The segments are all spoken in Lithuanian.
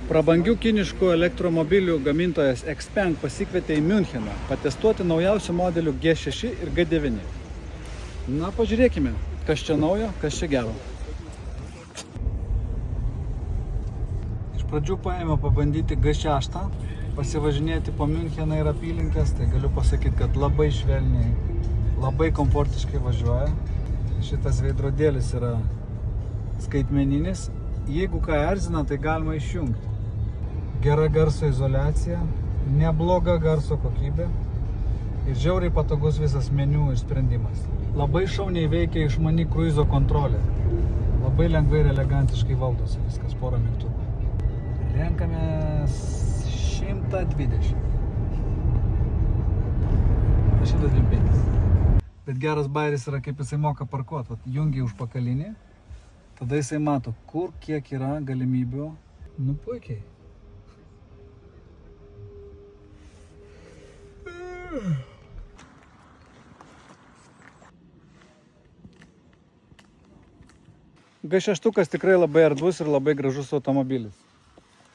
Prabangių kiniškų elektromobilių gamintojas Xpeng pasikvietė į Müncheną patestuoti naujausių modelių G6 ir G9. Na, pažiūrėkime, kas čia naujo, kas čia gero. Iš pradžių paėmiau pabandyti G6, pasivažinėti po Müncheną ir apylinkės, tai galiu pasakyti, kad labai švelniai, labai komfortiškai važiuoja. Šitas veidrodėlis yra skaitmeninis, jeigu ką erzina, tai galima išjungti. Gera garso izoliacija, nebloga garso kokybė ir žiauriai patogus visas meniu ir sprendimas. Labai šauniai veikia išmani kruizo kontrolė. Labai lengvai ir elegantiškai valdosi viskas, porą mygtukų. Renkame 120. 125. Bet geras bairis yra, kaip jisai moka parkuoti. Jungi užpakalinį, tada jisai mato, kur kiek yra galimybių. Nu, puikiai. G6 tikrai labai erdvus ir labai gražus automobilis.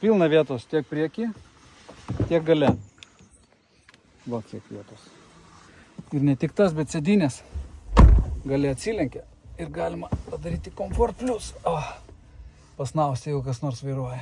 Pilna vietos tiek priekį, tiek gale. Va, kiek vietos. Ir ne tik tas, bet sėdynės gale atsilenkia ir galima padaryti Comfort Plus. Pasnausti, jeigu kas nors vairuoja.